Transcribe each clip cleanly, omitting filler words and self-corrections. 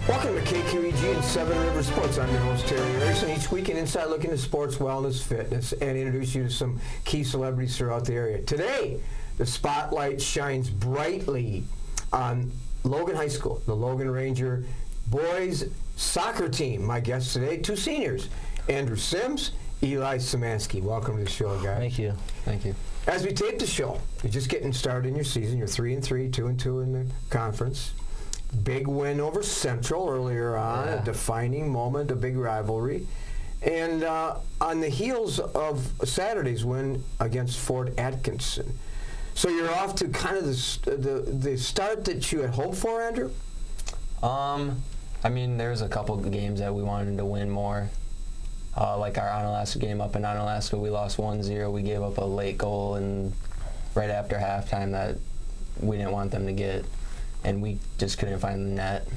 Welcome to KQEG and Seven Rivers Sports. I'm your host, Terry Erickson. Each week an inside look into sports, wellness, fitness, and introduce you to some key celebrities throughout the area. Today, the spotlight shines brightly on Logan High School, the Logan Ranger boys soccer team. My guests today, two seniors, Andrew Sims, Eli Szymanski. Welcome to the show, guys. Thank you. Thank you. As we tape the show, you're just getting started in your season. You're 3-3, 2-2 in the conference. Big win over Central earlier on, a defining moment, a big rivalry. And on the heels of Saturday's win against Fort Atkinson. So you're off to kind of the start that you had hoped for, Andrew? I mean, there's a couple of games that we wanted to win more. Like our Onalaska game up in Onalaska, we lost 1-0. We gave up a late goal and right after halftime that we didn't want them to get. And we just couldn't find the net.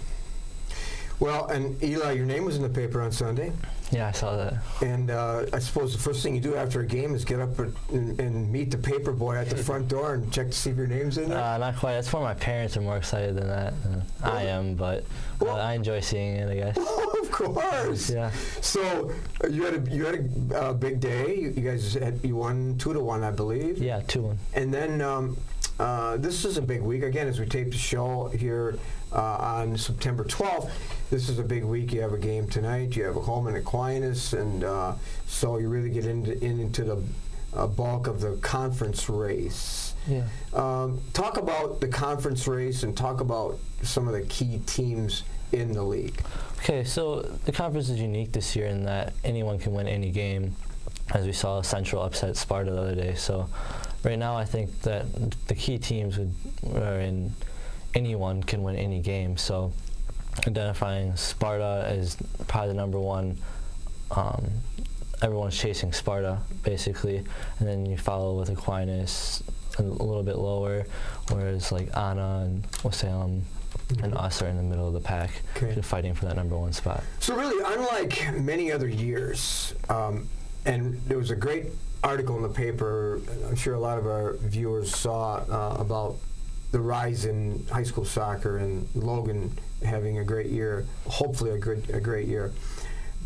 Well, and Eli, your name was in the paper on Sunday. Yeah, I saw that. And I suppose the first thing you do after a game is get up and meet the paper boy at the front door and check to see if your name's in there? Not quite. That's where my parents are more excited than that. I am, but I enjoy seeing it, I guess. Of course. Yeah. So you had a big day. You guys won 2-1, I believe. Yeah, 2-1. And then this is a big week. Again, as we tape the show here on September 12th, this is a big week. You have a game tonight. You have a Holmen Aquinas, and so you really get into the bulk of the conference race. Yeah. Talk about the conference race and talk about some of the key teams in the league. Okay, so the conference is unique this year in that anyone can win any game, as we saw Central upset Sparta the other day. So right now, I think that the key teams are in anyone can win any game. So identifying Sparta as probably the number one. Everyone's chasing Sparta, basically. And then you follow with Aquinas a little bit lower, whereas like Anna and West Salem and us are in the middle of the pack, fighting for that number one spot. So really, unlike many other years, and there was a great article in the paper, I'm sure a lot of our viewers saw about the rise in high school soccer and Logan having a great year, hopefully a great year.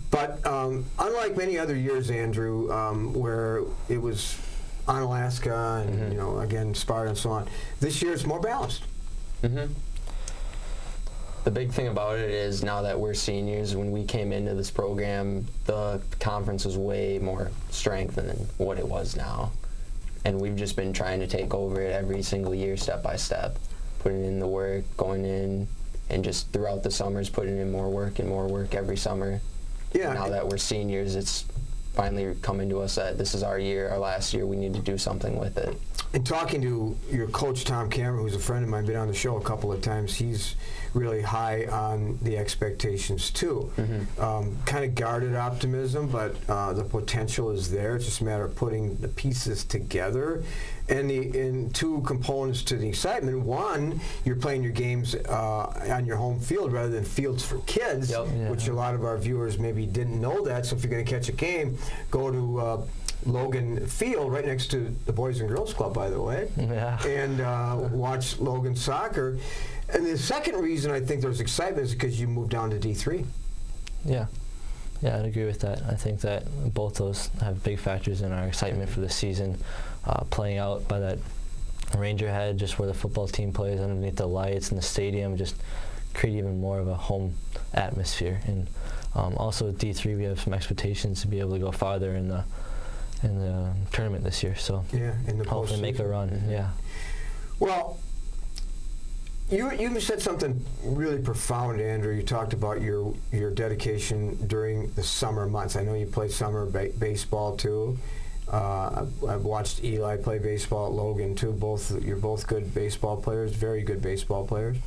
But unlike many other years, Andrew, where it was Onalaska and again Sparta and so on, this year it's more balanced. Mm-hmm. The big thing about it is now that we're seniors, when we came into this program, the conference was way more strengthened than what it was now. And we've just been trying to take over it every single year, step by step, putting in the work, going in, and just throughout the summers putting in more work every summer. Yeah. Now that we're seniors, it's finally coming to us that this is our year, our last year, we need to do something with it. And talking to your coach, Tom Cameron, who's a friend of mine, been on the show a couple of times, he's really high on the expectations, too. Mm-hmm. Kind of guarded optimism, but the potential is there. It's just a matter of putting the pieces together. And two components to the excitement. One, you're playing your games on your home field rather than fields for kids, which a lot of our viewers maybe didn't know that. So if you're going to catch a game, go to Logan Field, right next to the Boys and Girls Club, by the way, and watch Logan Soccer. And the second reason I think there's excitement is because you moved down to D3. Yeah, I'd agree with that. I think that both those have big factors in our excitement for the season. Playing out by that Ranger Head, just where the football team plays underneath the lights in the stadium, just create even more of a home atmosphere. And also with D3, we have some expectations to be able to go farther in the tournament this year. So in the hopefully make a run. Mm-hmm. Yeah. Well, you said something really profound, Andrew. You talked about your dedication during the summer months. I know you play summer baseball too. I've watched Eli play baseball at Logan too. You're both good baseball players, very good baseball players.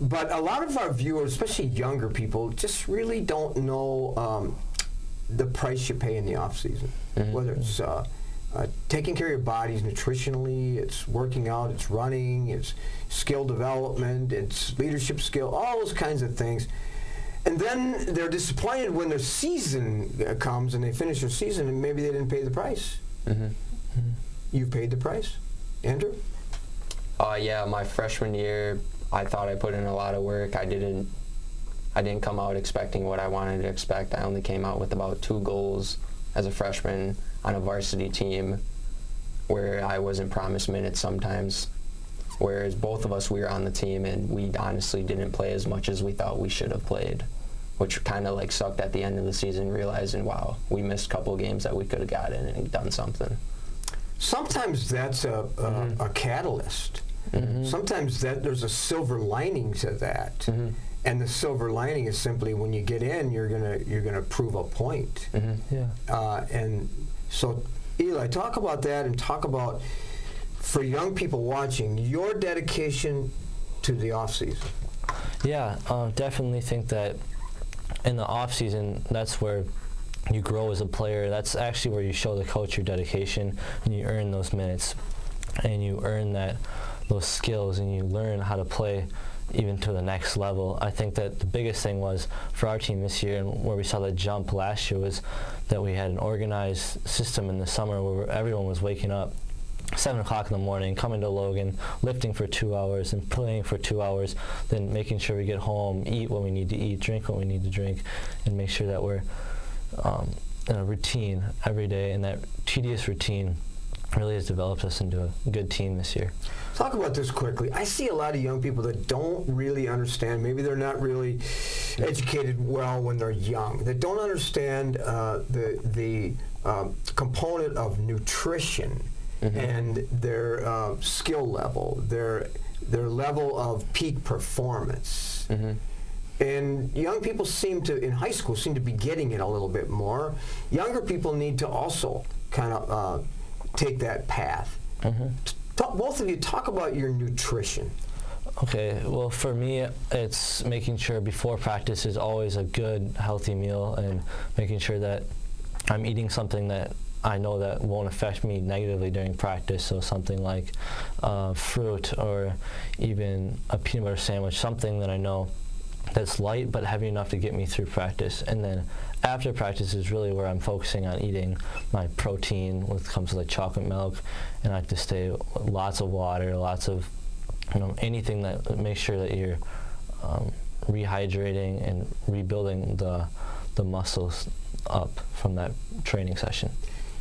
But a lot of our viewers, especially younger people, just really don't know the price you pay in the off season. Mm-hmm. Whether it's taking care of your bodies nutritionally, it's working out, it's running, it's skill development, it's leadership skill, all those kinds of things. And then they're disappointed when their season comes and they finish their season and maybe they didn't pay the price. Mm-hmm. Mm-hmm. You paid the price, Andrew? Yeah, my freshman year, I thought I put in a lot of work. I didn't come out expecting what I wanted to expect. I only came out with about 2 goals as a freshman on a varsity team where I wasn't promised minutes sometimes, whereas both of us, we were on the team and we honestly didn't play as much as we thought we should have played, which kind of like sucked at the end of the season, realizing, wow, we missed a couple games that we could have gotten and done something. Sometimes that's a catalyst. Sometimes there's a silver lining to that. And the silver lining is simply when you get in, you're gonna prove a point. And so, Eli, talk about that and talk about, for young people watching, your dedication to the off season. Yeah, definitely think that in the off season, that's where you grow as a player. That's actually where you show the coach your dedication, and you earn those minutes, and you earn those skills, and you learn how to play even to the next level. I think that the biggest thing was for our team this year, and where we saw the jump last year, was that we had an organized system in the summer where everyone was waking up 7 o'clock in the morning, coming to Logan, lifting for 2 hours and playing for 2 hours, then making sure we get home, eat what we need to eat, drink what we need to drink, and make sure that we're in a routine every day. And that tedious routine really has developed us into a good team this year. Talk about this quickly. I see a lot of young people that don't really understand, maybe they're not really educated well when they're young, that don't understand the component of nutrition and their skill level, their level of peak performance. And young people in high school seem to be getting it a little bit more. Younger people need to also kind of take that path. Both of you, talk about your nutrition. Okay, well, for me, it's making sure before practice is always a good, healthy meal, and making sure that I'm eating something that I know that won't affect me negatively during practice. So something like fruit, or even a peanut butter sandwich, something that I know that's light but heavy enough to get me through practice. And then after practice is really where I'm focusing on eating my protein when it comes to like chocolate milk, and I like to stay lots of water, lots of anything that makes sure that you're rehydrating and rebuilding the muscles up from that training session.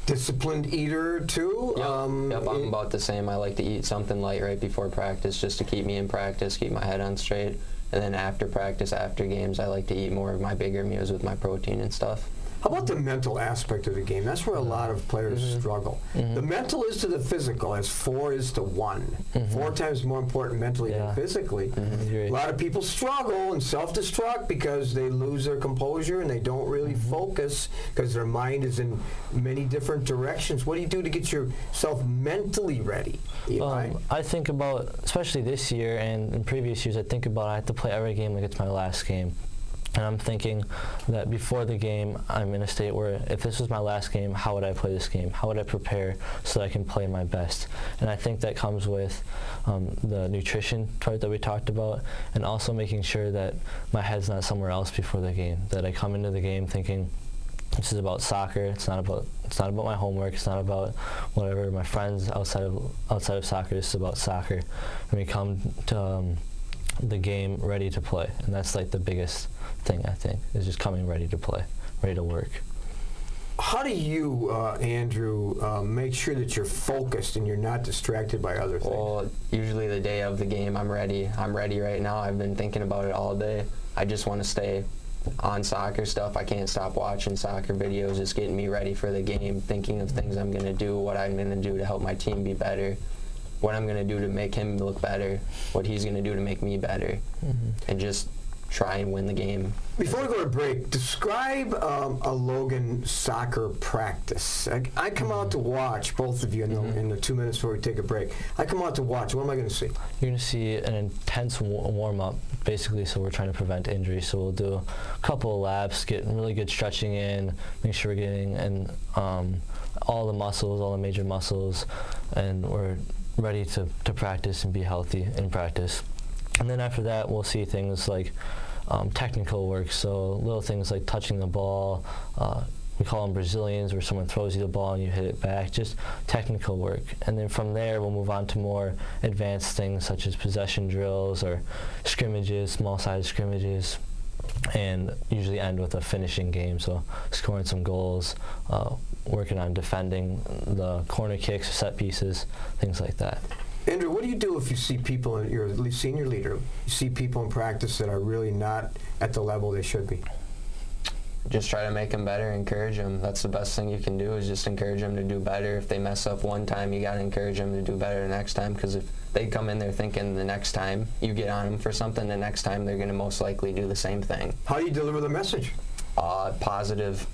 Disciplined eater too? Yep, I'm about the same. I like to eat something light right before practice just to keep me in practice, keep my head on straight. And then after practice, after games, I like to eat more of my bigger meals with my protein and stuff. How about the mental aspect of the game? That's where a lot of players struggle. The mental is to the physical as 4 is to 1. 4 times more important mentally than physically. A lot of people struggle and self-destruct because they lose their composure and they don't really focus because their mind is in many different directions. What do you do to get yourself mentally ready? I think about, especially this year and in previous years, I think about I have to play every game like it's my last game. And I'm thinking that before the game, I'm in a state where if this was my last game, how would I play this game? How would I prepare so that I can play my best? And I think that comes with the nutrition part that we talked about, and also making sure that my head's not somewhere else before the game, that I come into the game thinking, this is about soccer. It's not about my homework. It's not about whatever my friends outside of soccer. This is about soccer. And we come to the game ready to play, and that's like the biggest thing, I think, is just coming ready to play, ready to work. How do you, Andrew, make sure that you're focused and you're not distracted by other things? Well, usually the day of the game, I'm ready. I'm ready right now. I've been thinking about it all day. I just want to stay on soccer stuff. I can't stop watching soccer videos, just getting me ready for the game, thinking of things I'm going to do, what I'm going to do to help my team be better, what I'm going to do to make him look better, what he's going to do to make me better, and just try and win the game. Before we go to break, describe a Logan soccer practice. I come out to watch, both of you, in the 2 minutes before we take a break. I come out to watch. What am I going to see? You're going to see an intense warm-up, basically, so we're trying to prevent injury. So we'll do a couple of laps, get really good stretching in, make sure we're getting in all the muscles, all the major muscles, and we're ready to practice and be healthy in practice. And then after that, we'll see things like technical work, so little things like touching the ball, we call them Brazilians, where someone throws you the ball and you hit it back, just technical work. And then from there, we'll move on to more advanced things such as possession drills or scrimmages, small-sided scrimmages, and usually end with a finishing game, so scoring some goals, working on defending the corner kicks, set pieces, things like that. Andrew, what do you do if you see people, you're a senior leader, you see people in practice that are really not at the level they should be? Just try to make them better, encourage them. That's the best thing you can do, is just encourage them to do better. If they mess up one time, you got to encourage them to do better the next time, because if they come in there thinking the next time you get on them for something, the next time they're going to most likely do the same thing. How do you deliver the message? Positive.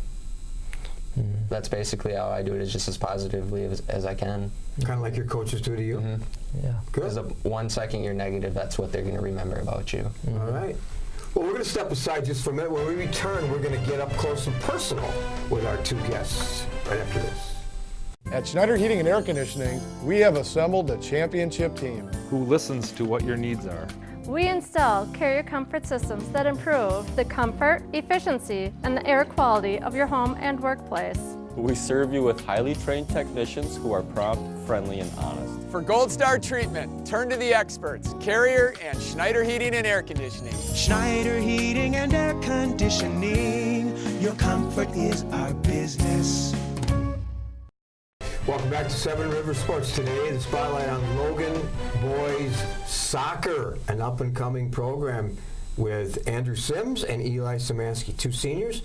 That's basically how I do it, is just as positively as I can. Kind of like your coaches do to you? Yeah. Because Good. the 1 second you're negative, that's what they're going to remember about you. All right. Well, we're going to step aside just for a minute. When we return, we're going to get up close and personal with our two guests right after this. At Schneider Heating and Air Conditioning, we have assembled a championship team. who listens to what your needs are. We install carrier comfort systems that improve the comfort, efficiency, and the air quality of your home and workplace. We serve you with highly trained technicians who are prompt, friendly, and honest. For Gold Star treatment, turn to the experts, Carrier and Schneider Heating and Air Conditioning. Schneider Heating and Air Conditioning. Your comfort is our business. Welcome back to Seven Rivers Sports. Today, the spotlight on Logan Boys Soccer, an up-and-coming program with Andrew Sims and Eli Szymanski, two seniors,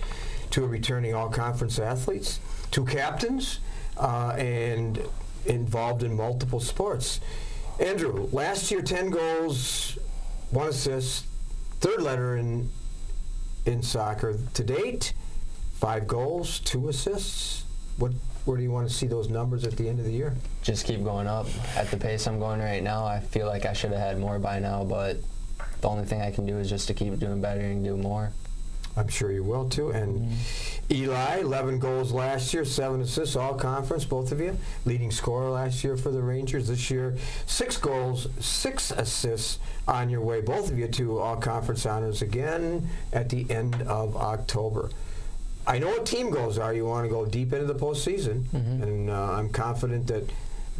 two returning all-conference athletes, two captains, and involved in multiple sports. Andrew, last year 10 goals, 1 assist, third letter in soccer. To date, 5 goals, 2 assists. Where do you want to see those numbers at the end of the year? Just keep going up. At the pace I'm going right now, I feel like I should have had more by now, but the only thing I can do is just to keep doing better and do more. I'm sure you will too. And Eli, 11 goals last year, 7 assists, all conference, both of you. Leading scorer last year for the Rangers. This year, 6 goals, 6 assists, on your way, both of you, to all conference honors again at the end of October. I know what team goals are. You want to go deep into the postseason, and I'm confident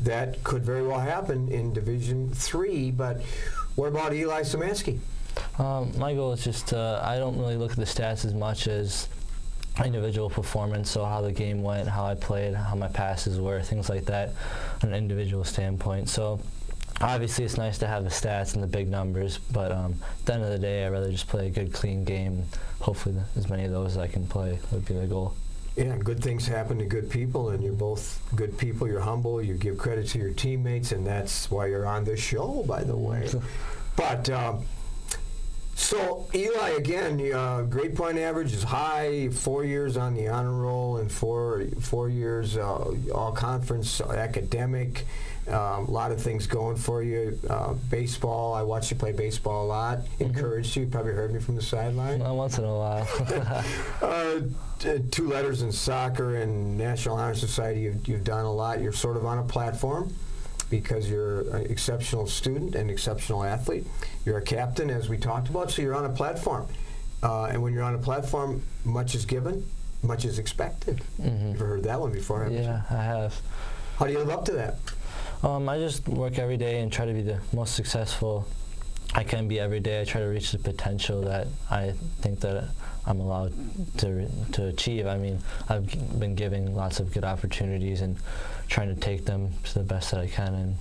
that could very well happen in Division III. But what about Eli Szymanski? My goal is just I don't really look at the stats as much as individual performance, so how the game went, how I played, how my passes were, things like that on an individual standpoint. So obviously it's nice to have the stats and the big numbers, but at the end of the day I'd rather just play a good, clean game. Hopefully as many of those as I can play would be the goal. Yeah, good things happen to good people, and you're both good people. You're humble, you give credit to your teammates, and that's why you're on this show, by the way. But so Eli, again, grade point average is high, 4 years on the honor roll, and four years all conference academic. A lot of things going for you. Baseball, I watched you play baseball a lot. Encouraged you. You probably heard me from the sideline. Well, once in a while. 2 letters in soccer and National Honor Society. You've done a lot. You're sort of on a platform because you're an exceptional student and exceptional athlete. You're a captain, as we talked about, so you're on a platform. And when you're on a platform, much is given, much is expected. You've ever heard that one before, haven't you? Yeah, I have. How do you live up to that? I just work every day and try to be the most successful I can be every day. I try to reach the potential that I think that I'm allowed to achieve. I mean, I've been given lots of good opportunities and trying to take them to the best that I can, and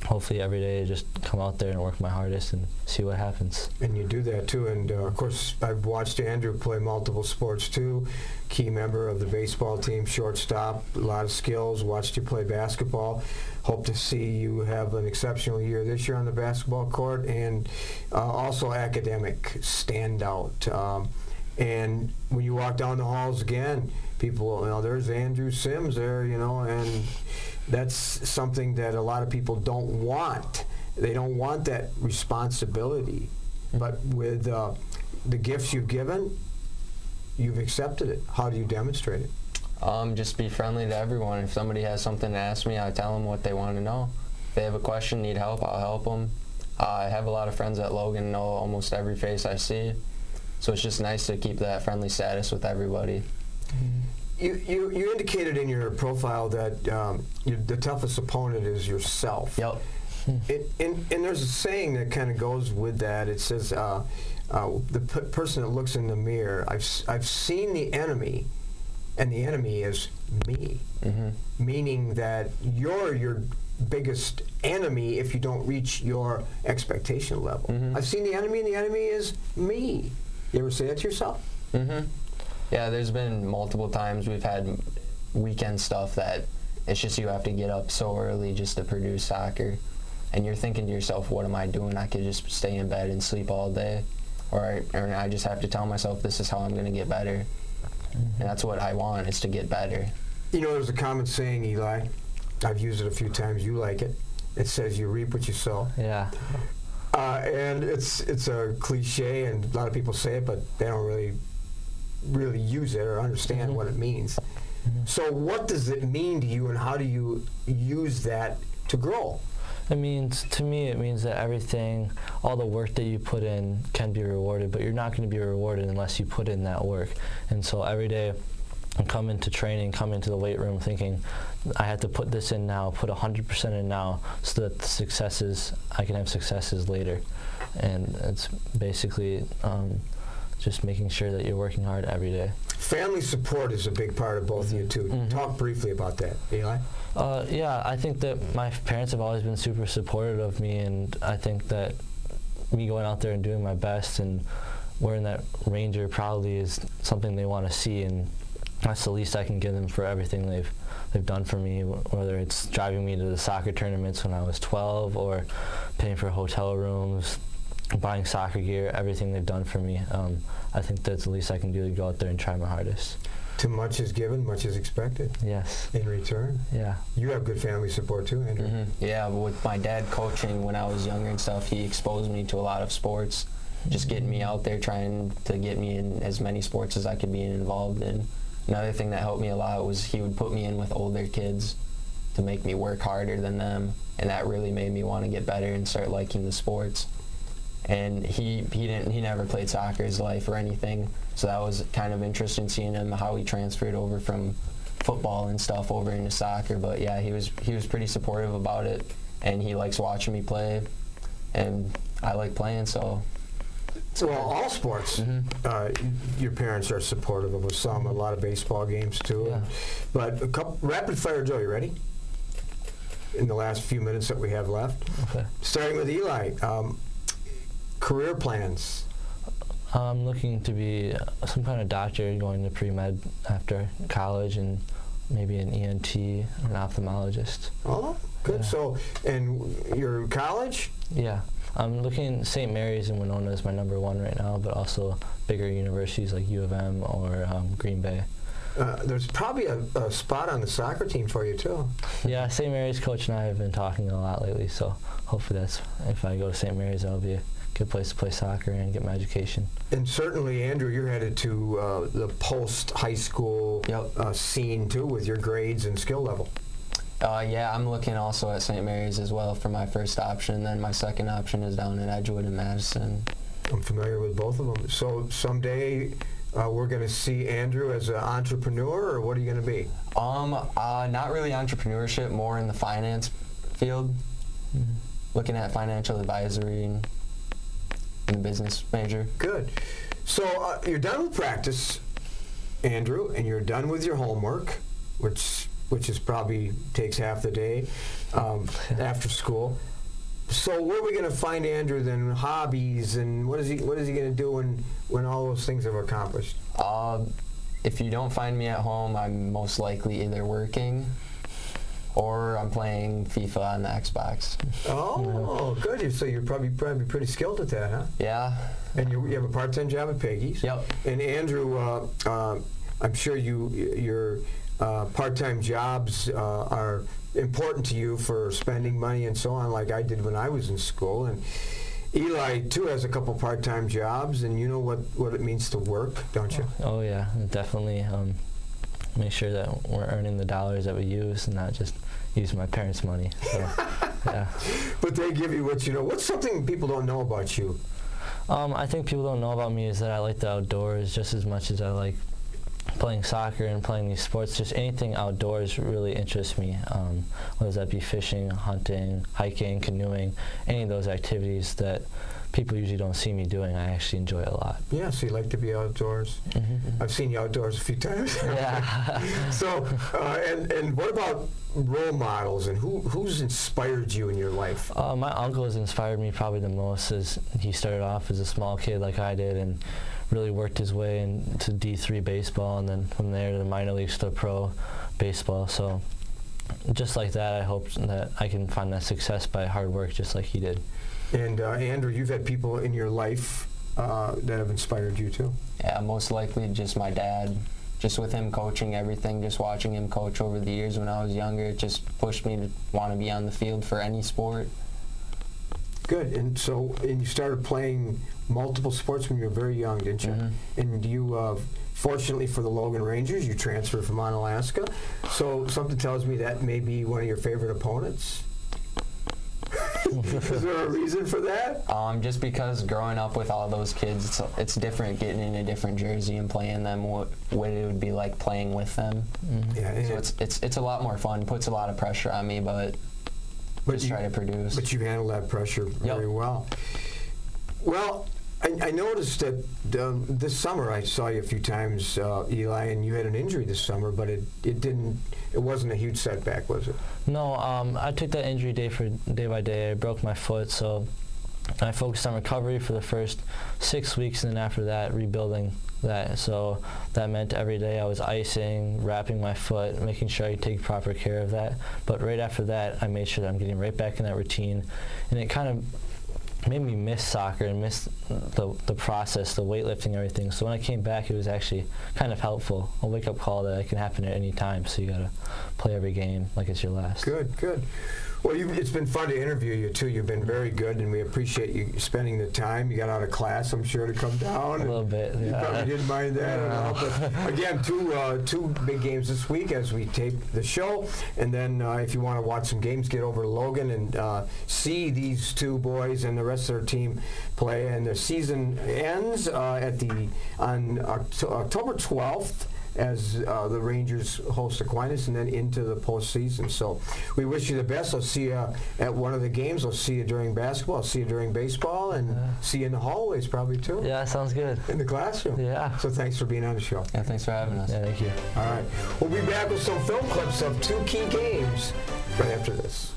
hopefully every day I just come out there and work my hardest and see what happens. And you do that too, and of course I've watched Andrew play multiple sports too. Key member of the baseball team, shortstop, a lot of skills. Watched you play basketball. Hope to see you have an exceptional year this year on the basketball court, and also academic standout. And when you walk down the halls again, people, there's Andrew Sims there, and that's something that a lot of people don't want. They don't want that responsibility. But with the gifts you've given, you've accepted it. How do you demonstrate it? Just be friendly to everyone. If somebody has something to ask me, I tell them what they want to know. If they have a question, need help, I'll help them. I have a lot of friends at Logan, know almost every face I see. So it's just nice to keep that friendly status with everybody. You indicated in your profile that the toughest opponent is yourself. Yep. And there's a saying that kind of goes with that. It says, the person that looks in the mirror, I've seen the enemy, and the enemy is me. Mm-hmm. Meaning that you're your biggest enemy if you don't reach your expectation level. Mm-hmm. I've seen the enemy, and the enemy is me. You ever say that to yourself? Mm-hmm. Yeah, there's been multiple times we've had weekend stuff that it's just you have to get up so early just to produce soccer. And you're thinking to yourself, what am I doing? I could just stay in bed and sleep all day. Or I just have to tell myself this is how I'm going to get better. And that's what I want, is to get better. You know, there's a common saying, Eli. I've used it a few times. You like it. It says you reap what you sow. Yeah. And it's a cliche, and a lot of people say it, but they don't really use it or understand what it means. So what does it mean to you, and how do you use that to grow? To me, it means that everything, all the work that you put in can be rewarded, but you're not going to be rewarded unless you put in that work. And so every day I come into training, come into the weight room thinking, I have to put this in now, put 100% in now, so that I can have successes later. And it's basically just making sure that you're working hard every day. Family support is a big part of both of you, too. Talk briefly about that, Eli. Yeah, I think that my parents have always been super supportive of me, and I think that me going out there and doing my best and wearing that Ranger probably is something they want to see, and that's the least I can give them for everything they've done for me, whether it's driving me to the soccer tournaments when I was 12 or paying for hotel rooms, buying soccer gear, everything they've done for me. I think that's the least I can do, to go out there and try my hardest. Too much is given, much is expected. Yes. In return. Yeah. You have good family support too, Andrew. Mm-hmm. Yeah, but with my dad coaching when I was younger and stuff, he exposed me to a lot of sports, just getting me out there, trying to get me in as many sports as I could be involved in. Another thing that helped me a lot was he would put me in with older kids to make me work harder than them, and that really made me want to get better and start liking the sports. And he never played soccer his life or anything, so that was kind of interesting seeing him, how he transferred over from football and stuff over into soccer. But yeah, he was pretty supportive about it, and he likes watching me play, and I like playing, so. Well, all sports, your parents are supportive of some, a lot of baseball games too. Yeah. But a couple rapid fire, Joe, you ready? In the last few minutes that we have left. Okay. Starting with Eli, career plans. I'm looking to be some kind of doctor, going to pre-med after college, and maybe an ENT, an ophthalmologist. Oh, good. Yeah. So, and your college? Yeah. I'm looking at St. Mary's in Winona is my number one right now, but also bigger universities like U of M or Green Bay. There's probably a spot on the soccer team for you too. Yeah, St. Mary's coach and I have been talking a lot lately, so hopefully if I go to St. Mary's, that'll be a good place to play soccer and get my education. And certainly, Andrew, you're headed to the post-high school scene too, with your grades and skill level. Yeah, I'm looking also at St. Mary's as well for my first option. Then my second option is down in Edgewood and Madison. I'm familiar with both of them. So someday we're going to see Andrew as an entrepreneur, or what are you going to be? Not really entrepreneurship, more in the finance field. Mm-hmm. Looking at financial advisory and in a business major. Good. So you're done with practice, Andrew, and you're done with your homework, which is probably takes half the day after school. So where are we going to find Andrew then? Hobbies, and what is he going to do when all those things are accomplished? If you don't find me at home, I'm most likely either working or I'm playing FIFA on the Xbox. Oh, good. So you're probably pretty skilled at that, huh? Yeah. And you have a part-time job at Peggy's. Yep. And Andrew, I'm sure your part-time jobs are important to you for spending money and so on, like I did when I was in school. And Eli, too, has a couple part-time jobs, and you know what it means to work, don't you? Oh, yeah, definitely. Make sure that we're earning the dollars that we use and not just use my parents' money. So, yeah. But they give you what you know. What's something people don't know about you? I think people don't know about me is that I like the outdoors just as much as I like playing soccer and playing these sports, just anything outdoors really interests me. Whether that be fishing, hunting, hiking, canoeing, any of those activities that people usually don't see me doing, I actually enjoy a lot. Yeah, so you like to be outdoors. I've seen you outdoors a few times. Yeah. So, and what about role models, and who's inspired you in your life? My uncle has inspired me probably the most, as he started off as a small kid like I did and really worked his way into D3 baseball, and then from there to the minor leagues to pro baseball. So just like that, I hope that I can find that success by hard work just like he did. And Andrew, you've had people in your life that have inspired you too? Yeah, most likely just my dad. Just with him coaching everything, just watching him coach over the years when I was younger, it just pushed me to want to be on the field for any sport. Good. And so, and you started playing multiple sports when you were very young, didn't you? And you, fortunately for the Logan Rangers, you transferred from Onalaska. So something tells me that may be one of your favorite opponents. Is there a reason for that? Just because growing up with all those kids, it's different getting in a different jersey and playing them, what it would be like playing with them. Yeah, so it's a lot more fun, puts a lot of pressure on me, but just try to produce. But you handle that pressure very well. Well, I noticed that this summer I saw you a few times, Eli, and you had an injury this summer, but it wasn't a huge setback, was it? No, I took that injury day by day. I broke my foot, so I focused on recovery for the first 6 weeks, and then after that, rebuilding that. So that meant every day I was icing, wrapping my foot, making sure I take proper care of that. But right after that, I made sure that I'm getting right back in that routine, and it kind of made me miss soccer and miss the process, the weightlifting, everything. So when I came back, it was actually kind of helpful. A wake-up call that it can happen at any time, so you got to play every game like it's your last. Good, good. Well, it's been fun to interview you, too. You've been very good, and we appreciate you spending the time. You got out of class, I'm sure, to come down. A little bit, yeah. You probably didn't mind that at all. But again, two big games this week as we tape the show. And then if you want to watch some games, get over to Logan and see these two boys and the rest of their team play. And the season ends on October 12th. As the Rangers host Aquinas, and then into the postseason. So we wish you the best. I'll see you at one of the games. I'll see you during basketball. I'll see you during baseball, and see you in the hallways probably too. Yeah, sounds good. In the classroom. Yeah. So thanks for being on the show. Yeah, thanks for having us. Yeah, thank you. All right. We'll be back with some film clips of two key games right after this.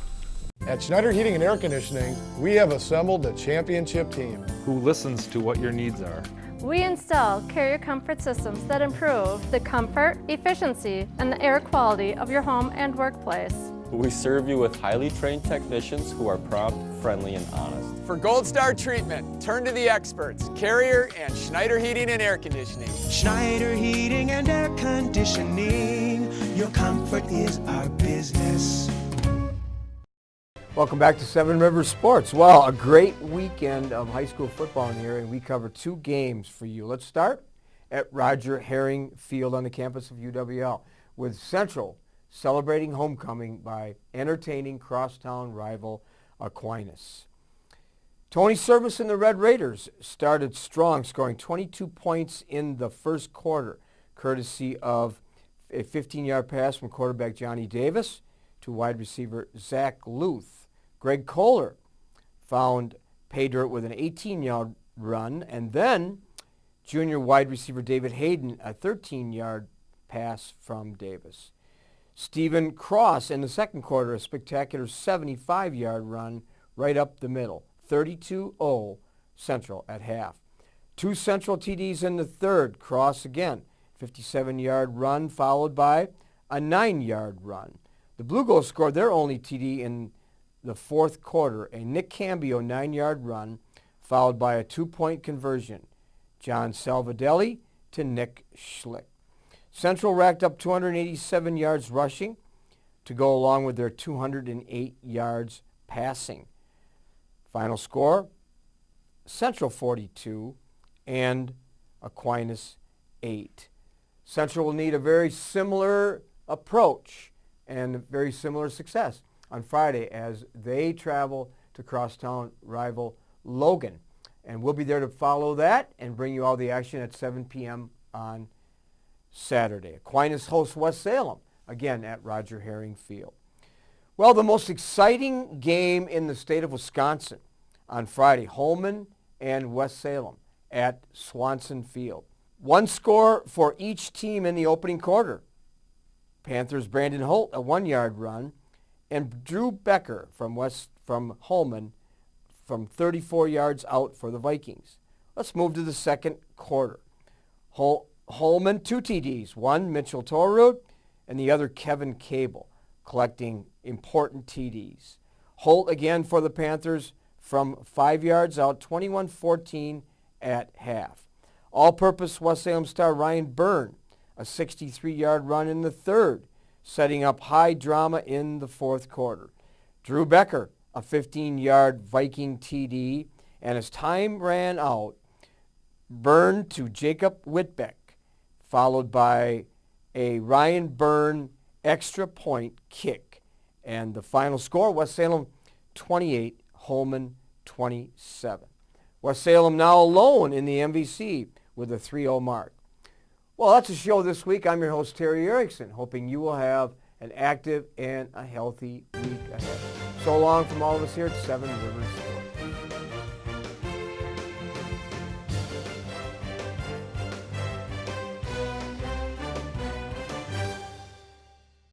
At Schneider Heating and Air Conditioning, we have assembled a championship team. Who listens to what your needs are. We install carrier comfort systems that improve the comfort, efficiency, and the air quality of your home and workplace. We serve you with highly trained technicians who are prompt, friendly, and honest. For Gold Star treatment, turn to the experts, Carrier and Schneider Heating and Air Conditioning. Schneider Heating and Air Conditioning. Your comfort is our business. Welcome back to Seven Rivers Sports. Well, a great weekend of high school football in here, and we cover two games for you. Let's start at Roger Herring Field on the campus of UWL with Central celebrating homecoming by entertaining crosstown rival Aquinas. Tony Service and the Red Raiders started strong, scoring 22 points in the first quarter, courtesy of a 15-yard pass from quarterback Johnny Davis to wide receiver Zach Luth. Greg Kohler found pay dirt with an 18-yard run, and then junior wide receiver David Hayden, a 13-yard pass from Davis. Stephen Cross in the second quarter, a spectacular 75-yard run right up the middle, 32-0 Central at half. Two Central TDs in the third, Cross again, 57-yard run followed by a 9-yard run. The Blue Ghosts scored their only TD in the fourth quarter, a Nick Cambio 9-yard run followed by a 2-point conversion. John Salvadelli to Nick Schlick. Central racked up 287 yards rushing to go along with their 208 yards passing. Final score, Central 42 and Aquinas 8. Central will need a very similar approach and very similar success on Friday as they travel to crosstown rival Logan. And we'll be there to follow that and bring you all the action at 7 p.m. on Saturday. Aquinas hosts West Salem, again at Roger Herring Field. Well, the most exciting game in the state of Wisconsin on Friday, Holmen and West Salem at Swanson Field. One score for each team in the opening quarter. Panthers' Brandon Holt, a 1-yard run, and Drew Becker from Holmen from 34 yards out for the Vikings. Let's move to the second quarter. Holmen, 2 TDs, one Mitchell Torrud and the other Kevin Cable, collecting important TDs. Holt again for the Panthers from 5 yards out, 21-14 at half. All-purpose West Salem star Ryan Byrne, a 63-yard run in the third, setting up high drama in the fourth quarter. Drew Becker, a 15-yard Viking TD, and as time ran out, Byrne to Jacob Whitbeck, followed by a Ryan Byrne extra point kick. And the final score, West Salem 28, Holmen 27. West Salem now alone in the MVC with a 3-0 mark. Well, that's the show this week. I'm your host, Terry Erickson, hoping you will have an active and a healthy week ahead. So long from all of us here at 7 Rivers Sports.